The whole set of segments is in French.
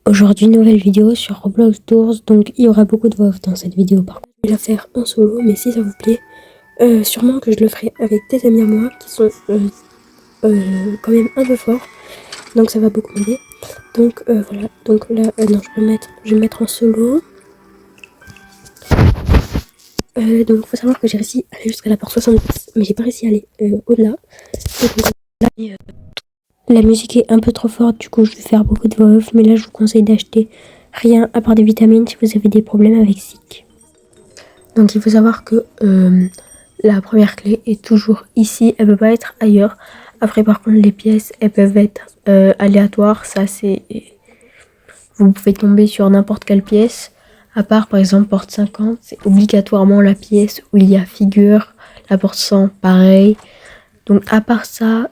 Aujourd'hui, nouvelle vidéo sur Roblox Doors, donc il y aura beaucoup de voix off dans cette vidéo. Par contre, je vais la faire en solo, mais si ça vous plaît, sûrement que je le ferai avec des amis à moi qui sont quand même un peu forts, donc ça va beaucoup m'aider. Donc voilà, donc là, non, je vais mettre en solo. Donc il faut savoir que j'ai réussi à aller jusqu'à la porte 70, mais j'ai pas réussi à aller au-delà. Donc là, la musique est un peu trop forte, du coup je vais faire beaucoup de voix off, mais là je vous conseille d'acheter rien à part des vitamines si vous avez des problèmes avec SIC. Donc il faut savoir que la première clé est toujours ici, elle peut pas être ailleurs. Après par contre les pièces, elles peuvent être aléatoires, ça c'est... Vous pouvez tomber sur n'importe quelle pièce, à part par exemple porte 50, c'est obligatoirement la pièce où il y a figure, la porte 100 pareil. Donc à part ça,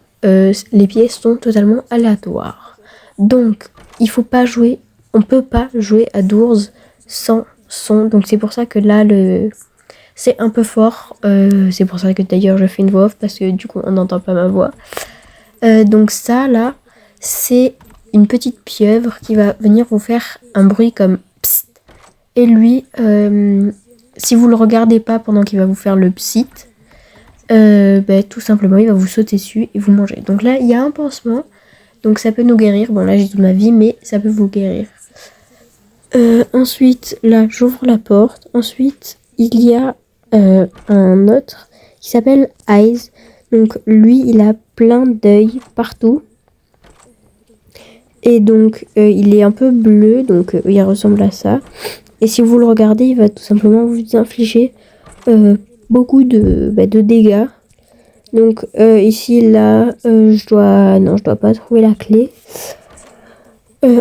les pièces sont totalement aléatoires. Donc il faut pas jouer, on peut pas jouer à Doors sans son. Donc c'est pour ça que là c'est un peu fort. C'est pour ça que d'ailleurs je fais une voix off parce que du coup on n'entend pas ma voix. Donc ça là, c'est une petite pieuvre qui va venir vous faire un bruit comme psst. Et lui, si vous le regardez pas pendant qu'il va vous faire le psst, tout simplement il va vous sauter dessus et vous manger. Donc là il y a un pansement, donc ça peut nous guérir. Bon là j'ai toute ma vie, mais ça peut vous guérir. Ensuite là j'ouvre la porte. Ensuite il y a un autre qui s'appelle Eyes. Donc lui il a plein d'œils partout. Et donc il est un peu bleu, donc il ressemble à ça. Et si vous le regardez, il va tout simplement vous infliger beaucoup de dégâts. Donc ici, là, je dois pas trouver la clé.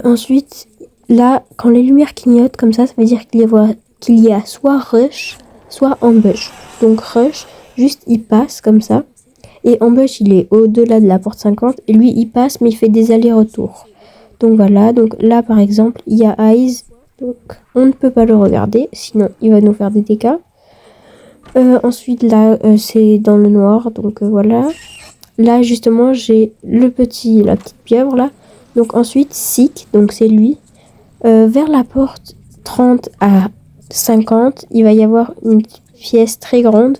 Ensuite, là, quand les lumières clignotent comme ça veut dire qu'il y a soit rush, soit ambush. Donc rush, juste il passe comme ça. Et ambush, il est au-delà de la porte 50. Et lui, il passe, mais il fait des allers-retours. Donc voilà, donc là par exemple, il y a Eyes. Donc on ne peut pas le regarder, sinon il va nous faire des dégâts. Ensuite là, c'est dans le noir, donc voilà. Là justement, j'ai la petite pieuvre là. Donc ensuite, Sick, donc c'est lui. Vers la porte 30 à 50, il va y avoir une pièce très grande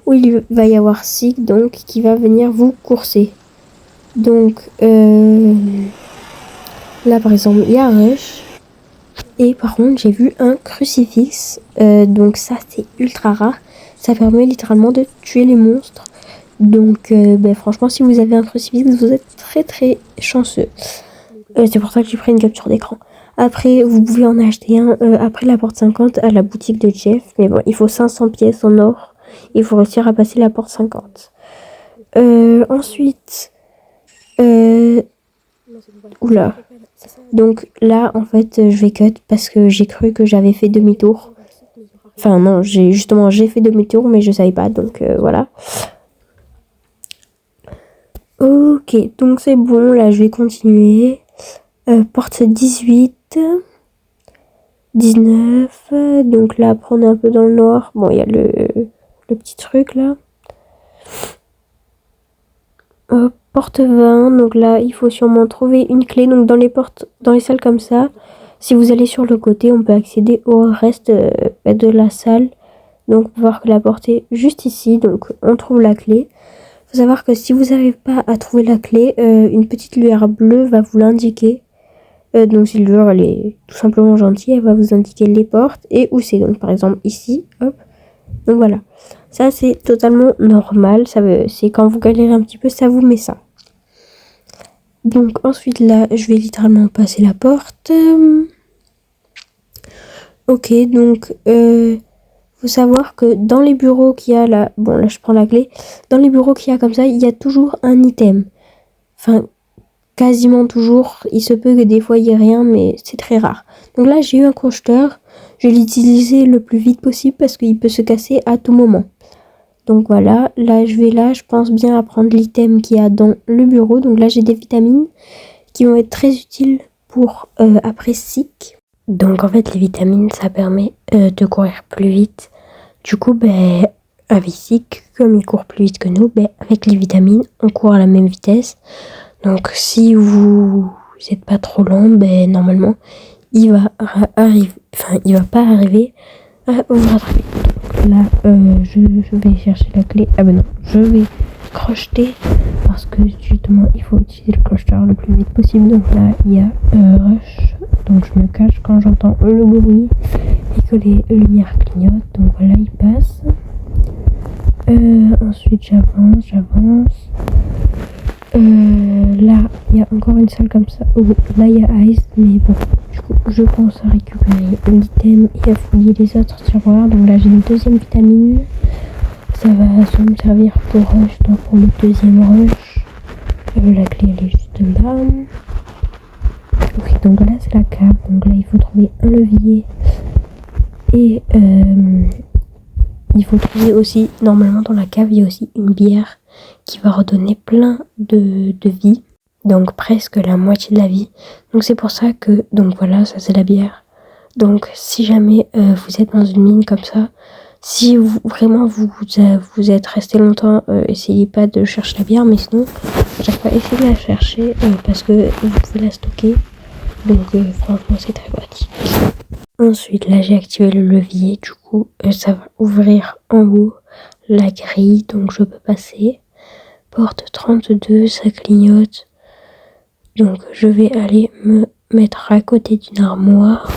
où il va y avoir Sick, donc qui va venir vous courser. Donc là par exemple, il y a Rush. Et par contre, j'ai vu un crucifix. Donc ça, c'est ultra rare. Ça permet littéralement de tuer les monstres. Donc franchement, si vous avez un crucifix, vous êtes très très chanceux. C'est pour ça que j'ai pris une capture d'écran. Après, vous pouvez en acheter un après la porte 50 à la boutique de Jeff. Mais bon, il faut 500 pièces en or. Il faut réussir à passer la porte 50. Ensuite... Oula. Donc là, en fait, je vais cut parce que j'ai cru que j'avais fait demi-tour. Enfin non, j'ai fait demi-tour, mais je savais pas, donc voilà. Ok, donc c'est bon, là je vais continuer. Porte 18, 19, donc là, prendre un peu dans le noir. Bon, il y a le petit truc là. Porte 20, donc là il faut sûrement trouver une clé. Donc dans les salles comme ça, si vous allez sur le côté, on peut accéder au reste de la salle. Donc on peut voir que la porte est juste ici, donc on trouve la clé. Il faut savoir que si vous n'arrivez pas à trouver la clé, une petite lueur bleue va vous l'indiquer. Donc si la lueur elle est tout simplement gentille, elle va vous indiquer les portes et où c'est. Donc par exemple ici, hop. Donc voilà, ça c'est totalement normal, c'est quand vous galérez un petit peu, ça vous met ça. Donc ensuite là, je vais littéralement passer la porte. Ok, donc faut savoir que dans les bureaux qu'il y a là, bon là je prends la clé, dans les bureaux qu'il y a comme ça, il y a toujours un item. Enfin, quasiment toujours, il se peut que des fois il y ait rien, mais c'est très rare. Donc là j'ai eu un crocheteur, je vais l'utiliser le plus vite possible parce qu'il peut se casser à tout moment. Donc voilà, je pense bien à prendre l'item qu'il y a dans le bureau. Donc là j'ai des vitamines qui vont être très utiles pour après SIC. Donc en fait les vitamines ça permet de courir plus vite. Du coup avec SIC, comme il court plus vite que nous, avec les vitamines on court à la même vitesse. Donc si vous vous n'êtes pas trop lent, ben normalement il va arriver, enfin il va pas arriver à vous rattraper. Donc là je vais chercher la clé. Ah ben non, je vais crocheter parce que justement il faut utiliser le crocheteur le plus vite possible. Donc là il y a rush, donc je me cache quand j'entends le bruit et que les lumières clignotent. Donc voilà, il passe. Ensuite j'avance. Là il y a encore une salle comme ça. Oh, là il y a Ice, mais bon, du coup je pense à récupérer l'item et à fouiller les autres tiroirs. Donc là j'ai une deuxième vitamine. Ça va soit me servir pour rush, donc pour le deuxième rush. La clé elle est juste là. Ok, donc là c'est la cave. Donc là il faut trouver un levier. Et il faut trouver aussi, normalement dans la cave il y a aussi une bière qui va redonner plein de vie. Donc presque la moitié de la vie. Donc c'est pour ça que, donc voilà, ça c'est la bière. Donc si jamais vous êtes dans une mine comme ça, si vous, vraiment vous êtes resté longtemps, essayez pas de chercher la bière, mais sinon, à chaque fois essayez de la chercher parce que vous pouvez la stocker. Donc franchement c'est très pratique. Ensuite là j'ai activé le levier, du coup ça va ouvrir en haut la grille, donc je peux passer. Porte 32, ça clignote. Donc je vais aller me mettre à côté d'une armoire.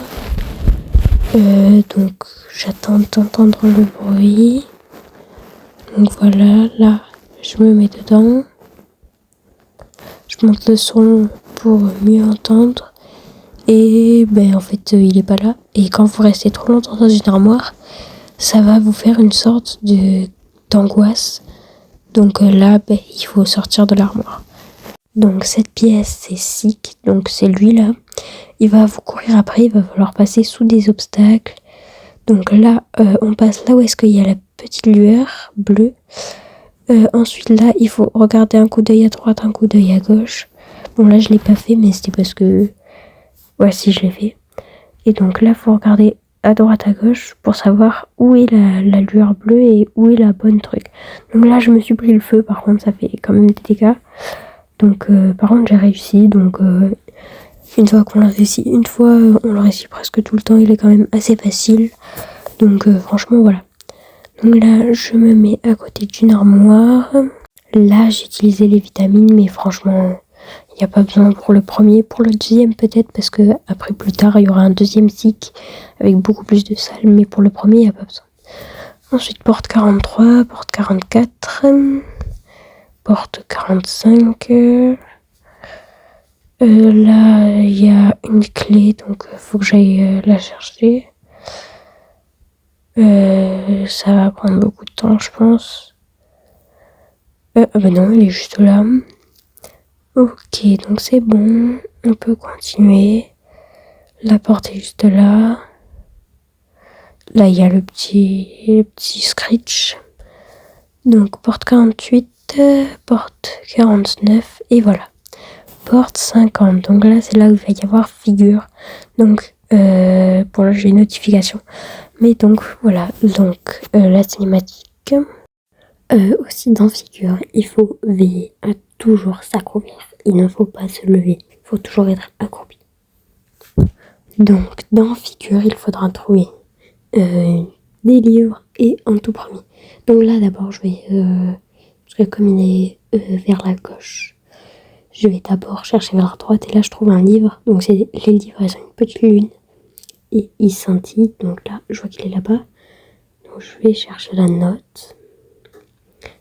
Donc j'attends d'entendre le bruit. Donc voilà, là je me mets dedans. Je monte le son pour mieux entendre. Et ben en fait il est pas là. Et quand vous restez trop longtemps dans une armoire, ça va vous faire une sorte d'angoisse. Donc là ben, il faut sortir de l'armoire. Donc cette pièce c'est Sick, donc c'est lui là. Il va vous courir après, il va falloir passer sous des obstacles. Donc là on passe là où est-ce qu'il y a la petite lueur bleue. Ensuite là il faut regarder un coup d'œil à droite, un coup d'œil à gauche. Bon là je l'ai pas fait mais c'était parce que... Ouais si je l'ai fait. Et donc là il faut regarder à droite à gauche pour savoir où est la lueur bleue et où est la bonne truc. Donc là je me suis pris le feu, par contre ça fait quand même des dégâts. Donc par contre j'ai réussi, donc une fois qu'on l'a réussi, on le réussit presque tout le temps, il est quand même assez facile. Donc franchement voilà. Donc là je me mets à côté d'une armoire. Là j'ai utilisé les vitamines, mais franchement il n'y a pas besoin pour le premier, pour le deuxième peut-être, parce que après plus tard il y aura un deuxième cycle avec beaucoup plus de salles, mais pour le premier il n'y a pas besoin. Ensuite porte 43, porte 44, porte 45. Là il y a une clé, donc faut que j'aille la chercher. Ça va prendre beaucoup de temps je pense. Ah bah non, elle est juste là. Ok, donc c'est bon, on peut continuer. La porte est juste là. Là, il y a le petit scratch. Donc, porte 48, porte 49, et voilà. Porte 50. Donc là, c'est là où il va y avoir figure. Donc, bon, là, j'ai une notification. Mais donc, voilà. Donc, la cinématique. Aussi dans figure, il faut veiller à toujours s'accroupir. Il ne faut pas se lever. Il faut toujours être accroupi. Donc, dans figure, il faudra trouver des livres et en tout premier. Donc là, d'abord, je vais comme il est vers la gauche. Je vais d'abord chercher vers la droite et là, je trouve un livre. Donc, c'est les livres, ils ont une petite lune et ils scintillent. Donc là, je vois qu'il est là-bas. Donc, je vais chercher la note.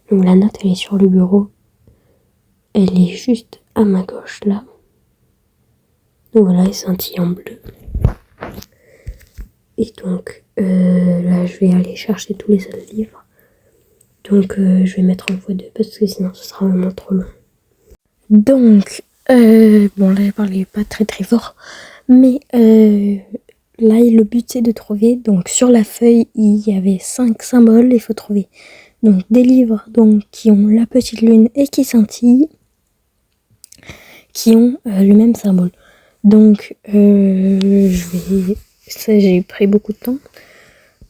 Donc la note elle est sur le bureau. Elle est juste à ma gauche là. Donc voilà, elle scintille en bleu. Et donc là je vais aller chercher tous les autres livres. Donc je vais mettre en x2 parce que sinon ce sera vraiment trop long. Donc bon là je parlais pas très très fort. Mais là le but c'est de trouver. Donc sur la feuille il y avait 5 symboles. Il faut trouver donc des livres donc qui ont la petite lune et qui scintillent, qui ont le même symbole. Donc ça j'ai pris beaucoup de temps.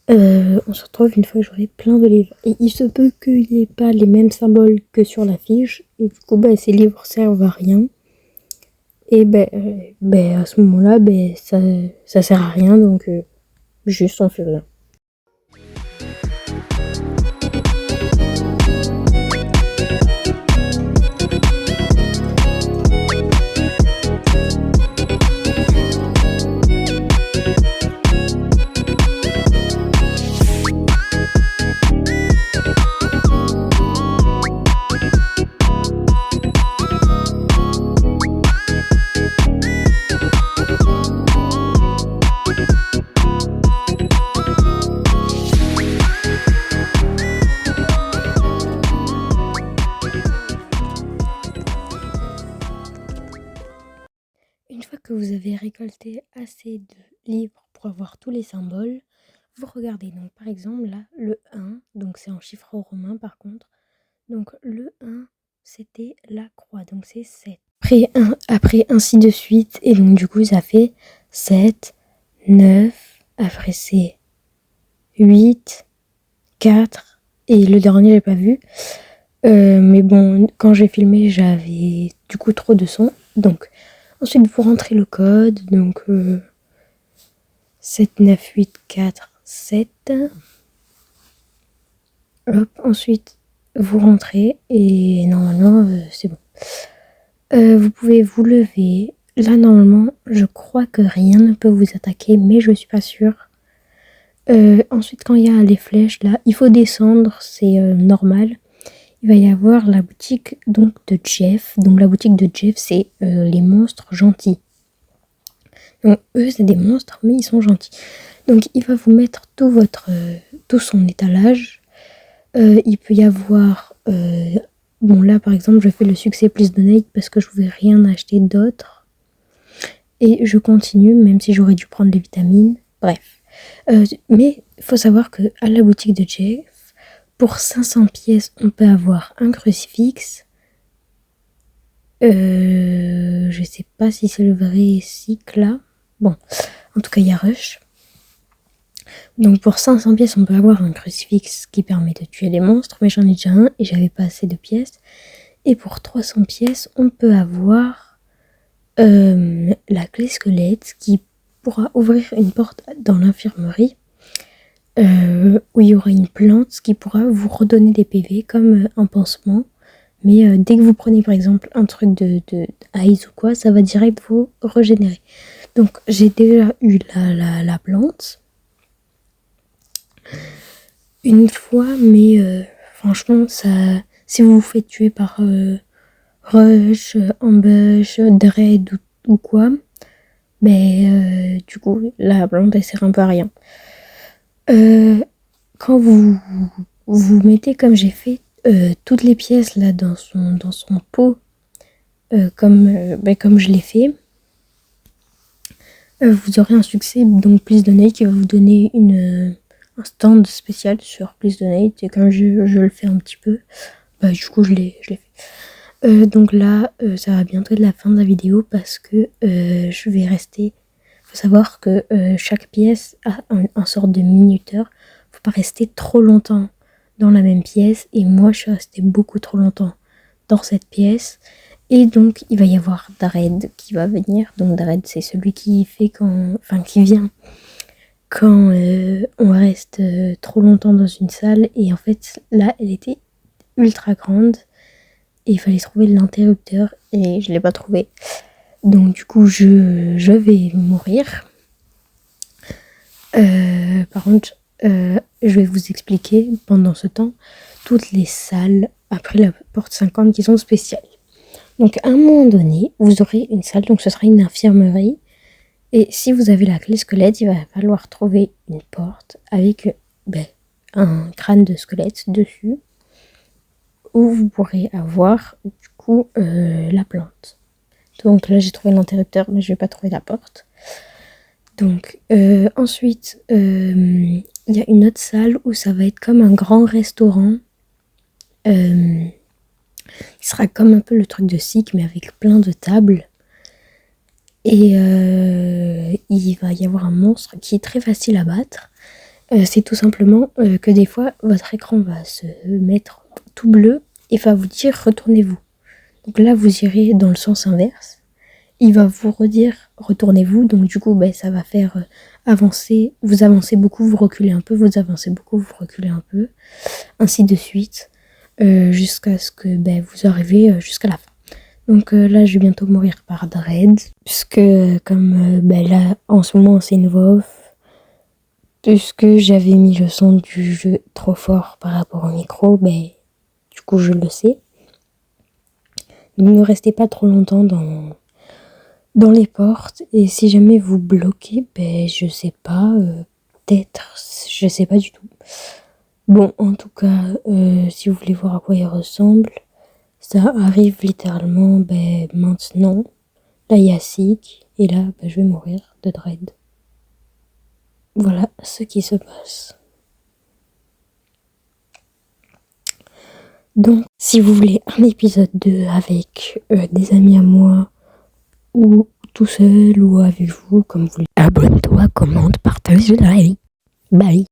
On se retrouve une fois que j'aurai plein de livres. Et il se peut qu'il n'y ait pas les mêmes symboles que sur la fiche. Et du coup ces livres servent à rien. Et à ce moment-là, ça sert à rien, donc juste on fait rien. Une fois que vous avez récolté assez de livres pour avoir tous les symboles, vous regardez. Donc par exemple là, le 1, donc c'est en chiffre romain par contre. Donc le 1, c'était la croix, donc c'est 7. Après ainsi de suite, et donc du coup ça fait 7, 9, après c'est 8, 4, et le dernier j'ai pas vu. Mais bon, quand j'ai filmé, j'avais du coup trop de son, donc ensuite, vous rentrez le code, donc 7, 9, 8, 4, 7. Hop, ensuite, vous rentrez et normalement, c'est bon. Vous pouvez vous lever. Là, normalement, je crois que rien ne peut vous attaquer, mais je suis pas sûre. Ensuite, quand il y a les flèches, là, il faut descendre, c'est normal. Il va y avoir la boutique donc de Jeff. Donc la boutique de Jeff, c'est les monstres gentils. Donc eux, c'est des monstres, mais ils sont gentils. Donc il va vous mettre tout son étalage. Il peut y avoir... bon là, par exemple, je fais le succès Please Donate parce que je ne voulais rien acheter d'autre. Et je continue, même si j'aurais dû prendre les vitamines. Bref. Mais il faut savoir qu'à la boutique de Jeff, pour 500 pièces, on peut avoir un crucifix. Je sais pas si c'est le vrai cycle là. Bon, en tout cas, il y a Rush. Donc pour 500 pièces, on peut avoir un crucifix qui permet de tuer les monstres, mais j'en ai déjà un et j'avais pas assez de pièces. Et pour 300 pièces, on peut avoir la clé squelette qui pourra ouvrir une porte dans l'infirmerie. Où il y aura une plante qui pourra vous redonner des PV comme un pansement. Mais dès que vous prenez par exemple un truc de ice ou quoi, ça va direct vous régénérer. Donc j'ai déjà eu la plante une fois, mais franchement, si vous vous faites tuer par Rush, Ambush, Dread ou quoi, du coup la plante elle sert un peu à rien. Quand vous mettez comme j'ai fait toutes les pièces là dans son pot, comme je l'ai fait, vous aurez un succès, donc Please Donate, qui va vous donner un stand spécial sur Please Donate, et comme je le fais un petit peu, du coup je l'ai fait. Donc là, ça va bientôt être la fin de la vidéo parce que je vais rester. Faut savoir que chaque pièce a un sorte de minuteur. Faut pas rester trop longtemps dans la même pièce, et moi je suis restée beaucoup trop longtemps dans cette pièce. Et donc il va y avoir Dread qui va venir. Donc Dread, c'est celui qui vient quand on reste trop longtemps dans une salle. Et en fait là, elle était ultra grande et il fallait trouver l'interrupteur et je l'ai pas trouvé. Donc du coup je vais mourir. Par contre, je vais vous expliquer pendant ce temps toutes les salles après la porte 50 qui sont spéciales. Donc à un moment donné, vous aurez une salle, donc ce sera une infirmerie. Et si vous avez la clé squelette, il va falloir trouver une porte avec un crâne de squelette dessus, où vous pourrez avoir du coup la plante. Donc là j'ai trouvé l'interrupteur, mais je vais pas trouver la porte. Donc ensuite il y a une autre salle où ça va être comme un grand restaurant. Il sera comme un peu le truc de Sick, mais avec plein de tables. Et il va y avoir un monstre qui est très facile à battre. C'est tout simplement que des fois votre écran va se mettre tout bleu et va vous dire retournez-vous. Donc là vous irez dans le sens inverse il va vous redire retournez-vous, donc du coup ça va faire avancer, vous avancez beaucoup, vous reculez un peu, vous avancez beaucoup, vous reculez un peu, ainsi de suite, jusqu'à ce que vous arrivez jusqu'à la fin. Donc là je vais bientôt mourir par dread, puisque comme là en ce moment c'est une voix off, puisque j'avais mis le son du jeu trop fort par rapport au micro, du coup je le sais. Donc ne restez pas trop longtemps dans les portes, et si jamais vous bloquez, je sais pas, peut-être, je sais pas du tout. Bon, en tout cas, si vous voulez voir à quoi il ressemble, ça arrive littéralement maintenant. Là il y a Sick, et là je vais mourir de dread. Voilà ce qui se passe. Donc, si vous voulez un épisode 2 avec des amis à moi, ou tout seul, ou avec vous, comme vous voulez, abonne-toi, commente, partage, like. Bye.